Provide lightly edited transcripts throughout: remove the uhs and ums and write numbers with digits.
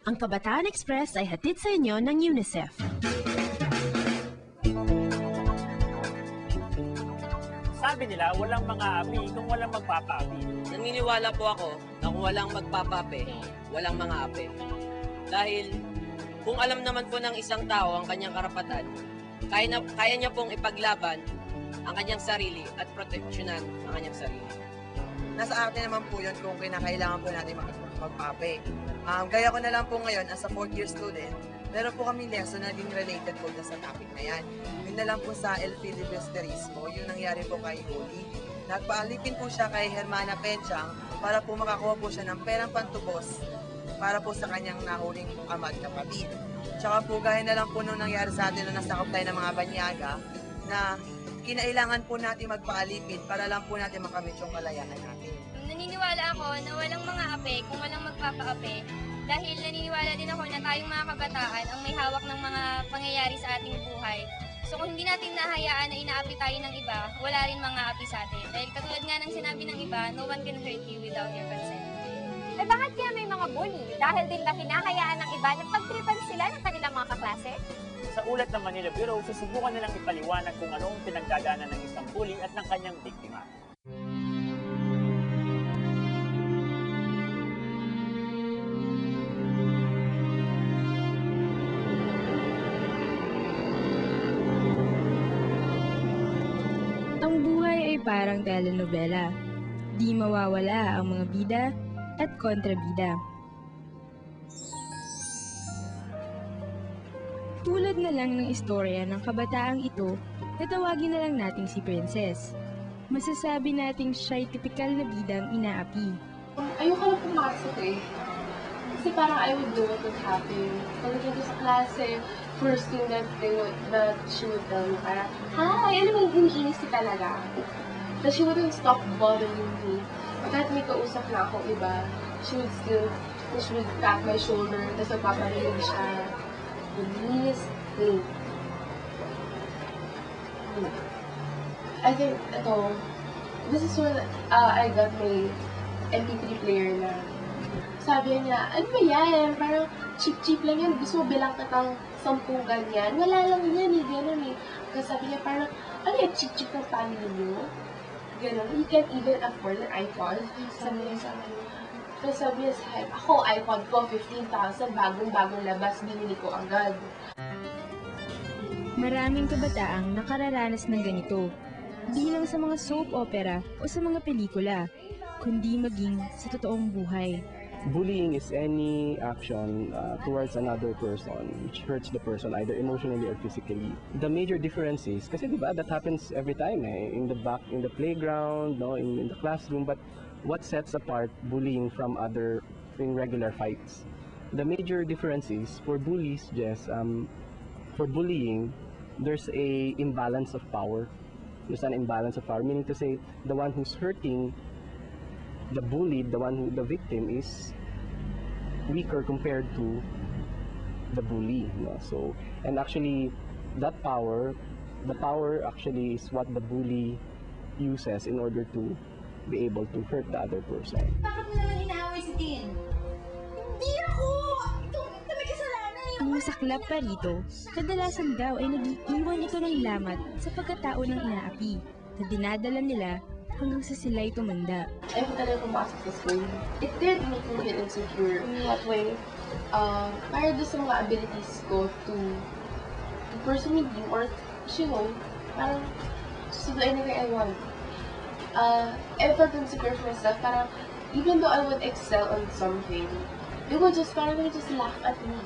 Ang Kabataan Express ay hatid sa inyo ng UNICEF. Sabi nila, walang mga api kung walang magpapaapi. Naniniwala po ako na kung walang magpapape, walang mga ape. Dahil kung alam naman po ng isang tao ang kanyang karapatan, kaya niya pong ipaglaban ang kanyang sarili at proteksyonan ang kanyang sarili. Nasa atin naman po yun kung kinakailangan po natin magpape. Gaya ko na lang po ngayon as a 4th year student, meron po kami lesson na naging related po sa topic na yan. Yun na lang po sa El Filibusterismo, yung nangyari po kay Holy. Nagpaalipin po siya kay Hermana Penchang para po makakuha po siya ng perang pantubos para po sa kanyang nahuling amag kapatid. Tsaka po gaya na lang po nung nangyari sa atin nung nasakop tayo ng mga banyaga na kinailangan po natin magpaalipin para lang po natin makamit yung kalayaan natin. Naniniwala ako na walang mga ape kung walang magpapaape dahil naniniwala din ako na tayong mga kabataan ang may hawak ng mga pangyayari sa ating buhay. So kung hindi natin nahayaan na inaapi tayo ng iba, wala rin mga api sa atin. Dahil katulad nga ng sinabi ng iba, no one can hurt you without your consent. Eh bakit kaya may mga bully? Dahil din ba hinahayaan ng iba na pagtripan sila ng kanilang mga kaklase? Sa ulat ng Manila Bureau, susubukan nilang ipaliwanag kung ano ang pinagdadaanan ng isang bully at ng kanyang biktima. Ang buhay ay parang telenovela. Di mawawala ang mga bida at kontrabida. Tulad na lang ng istorya ng kabataang ito, natawagin na lang nating si Princess. Masasabi nating siya'y tipikal na bidang inaapi. Ayoko lang pumasok eh. Kasi parang I would do what would happen. Pagdating ko sa klase, first thing that she would tell me, parang, hi, alam mo, iniinis si talaga. But she wouldn't stop bothering me. Kahit may kausap na ako iba, she would tap my shoulder, tapos magpaparinig siya. Please, please. I think, this is when I got my MP3 player na. Sabi niya, ano ba yan? Parang cheap-cheap lang yan. Gusto mo bilang katang 10 ganyan? Wala lang yan eh, gano'n eh. Kasi sabi niya, parang, ano yung cheap-cheap ng family niyo? Gano'n, you can't even afford an iPod. Sabi niya sa akin. Tapos sabi niya sa akin, ako, iPod ko, 15,000, bagong-bagong labas, binili ko agad. Maraming kabataang nakararanas ng ganito, di lang sa mga soap opera o sa mga pelikula, kundi maging sa totoong buhay. Bullying is any action towards another person which hurts the person either emotionally or physically. The major difference is, kasi diba, that happens every time in the playground, no, in the classroom, but what sets apart bullying from other regular fights? The major difference is, for bullies, Jess, for bullying, there's a imbalance of power. There's an imbalance of power, meaning to say, the one who's hurting the bullied, the victim is weaker compared to the bully. No? So, and actually, that power, the power actually is what the bully uses in order to be able to hurt the other person. Bakit mo naman inaaway si Tin? Hindi ako! Ito may kasalanan eh! Ang masaklap pa rito, kadalasan daw ay nag-iiwan ito ng lamat sa pagkatao ng inaapi na dinadala nila hanggang sa sila'y tumanda. Ayaw ko talaga pumasok sa school. It did make me feel insecure. In what way? Para doon sa mga abilities ko to pursue me or, you know, parang to do anything I want. I felt insecure for myself. Parang, even though I would excel on something, they would just laugh at me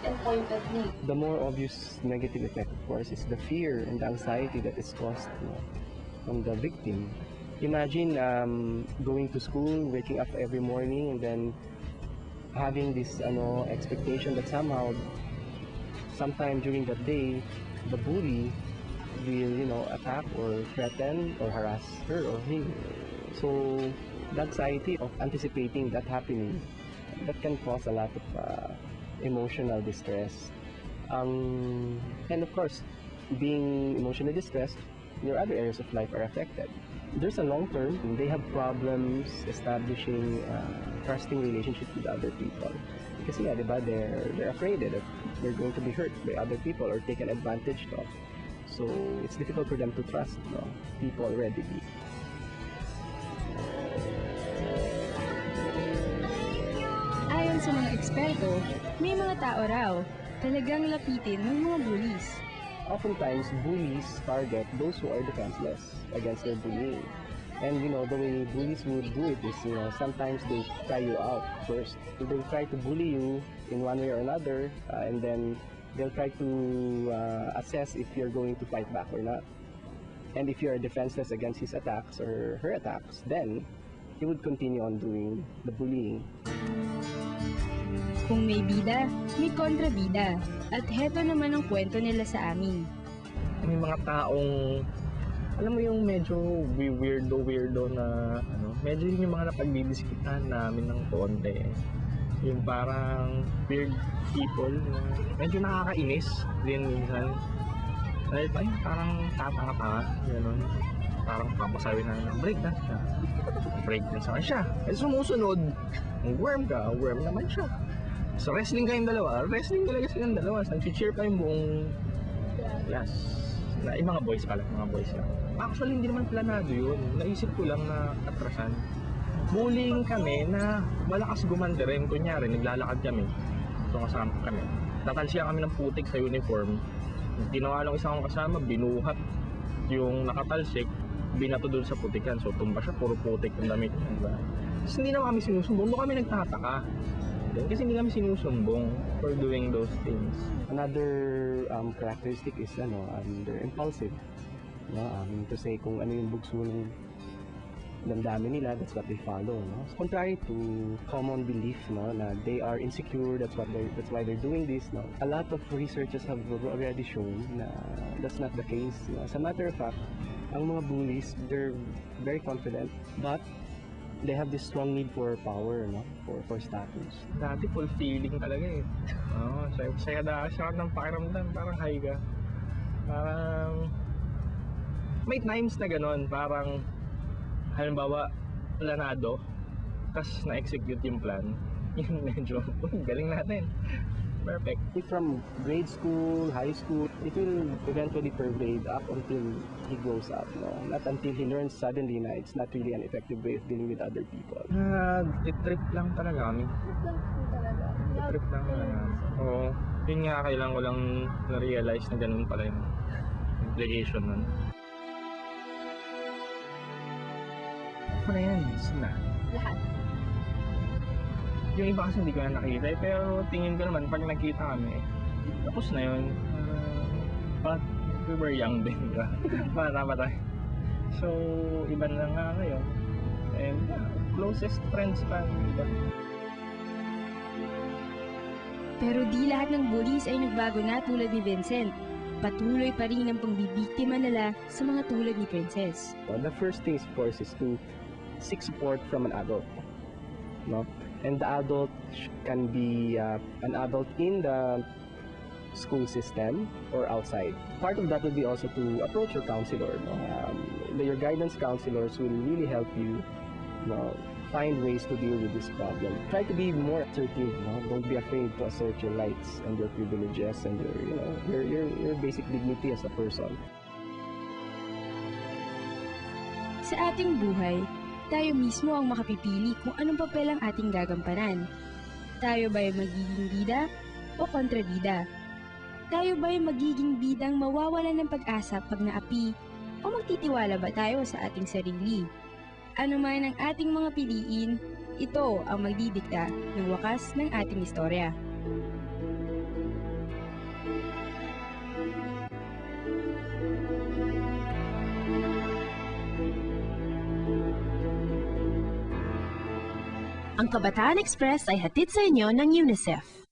and point at me. The more obvious negative effect, of course, is the fear and the anxiety that is caused from the victim. Imagine going to school, waking up every morning, and then having this expectation that sometime during that day, the bully will attack or threaten or harass her or him. So the anxiety of anticipating that happening, that can cause a lot of emotional distress. And of course, being emotionally distressed, your other areas of life are affected. There's a long term, they have problems establishing trusting relationships with other people Kasi nga, di ba, they're afraid that they're going to be hurt by other people or taken advantage of. So it's difficult for them to trust people readily. Ayon sa mga eksperto, may mga tao raw talagang lapitin ng mga bullies. Oftentimes, bullies target those who are defenseless against their bullying. And the way bullies would do it is, sometimes they try you out first. So they try to bully you in one way or another, and then they'll try to assess if you're going to fight back or not. And if you are defenseless against his attacks or her attacks, then he would continue on doing the bullying. Kung may bida, may kontrabida. At heto naman ang kwento nila sa amin. May mga taong, alam mo yung medyo weirdo na, medyo yun yung mga napagdidiskitan namin ng konti. Yung parang weird people na medyo nakakainis din minsan. Dahil parang tatanga-tanga, gano'n. Parang papasabi na break na siya. Break na siya. Kasi sumusunod, worm ka, worm naman siya. So wrestling kayong dalawa, wrestling talaga silang dalawa. Nag-cheer pa yung buong class. Yung mga boys pala, mga boys lang. Actually, hindi naman planado yun. Naisip ko lang na atrasan. Bullying kami na malakas gumanda rin. Kunyari, naglalakad kami. So kasama kami. Tatalsiya kami ng putik sa uniform. Ginawa lang isang kasama, binuhat yung nakatalsik, binato doon sa putikan. So tumba siya, puro putik yung damit. Diba? Tapos hindi naman kami sinusumbong. Doon kami nagtataka. Kasi hindi kami sinusumbong for doing those things. Another characteristic is they're impulsive. To say kung ano yung bugso ng damdamin nila, that's what they follow. Contrary to common belief, na they are insecure, that's why they're doing this. A lot of researchers have already shown na that's not the case. As a matter of fact, ang mga bullies, they're very confident, but they have this strong need for power, for status. Dati fulfilling talaga eh. Saya ng pakiramdam, parang high ka. Parang may times na gano'n, parang halimbawa planado, tas na-execute yung plan. Yung medyo, galing natin. Perfect. From grade school, high school, it will eventually pervade up until he grows up. Not until he learns suddenly na it's not really an effective way of dealing with other people. Trip lang talaga kami. Trip lang talaga. Oo. Yun nga, kailangan ko lang na-realize na ganun pala yung implication nun. Ako na yan, na. Lahat. Yung iba kasi hindi ko na nakita pero tingin ko naman pag nakita kami, tapos na yun. But we were young din, diba? Bata pa tayo. So, iba na nga ngayon. And closest friends pa, diba? Pero di lahat ng bullies ay nagbago na tulad ni Vincent. Patuloy pa rin ang pangbibiktima nila sa mga tulad ni Princess. The first thing, of course, is to seek support from an adult. And the adult can be an adult in the school system or outside. Part of that would be also to approach your counselor. Your guidance counselors will really help you, find ways to deal with this problem. Try to be more assertive. Don't be afraid to assert your rights and your privileges and your basic dignity as a person. Sa ating buhay, tayo mismo ang makapipili kung anong papel ang ating gagampanan. Tayo ba'y magiging bida o kontrabida? Tayo ba'y magiging bidang mawawalan ng pag-asa pag naapi o magtitiwala ba tayo sa ating sarili? Ano man ang ating mga piliin, ito ang magdidikta ng wakas ng ating istorya. Ang Kabataan Express ay hatid sa inyo ng UNICEF.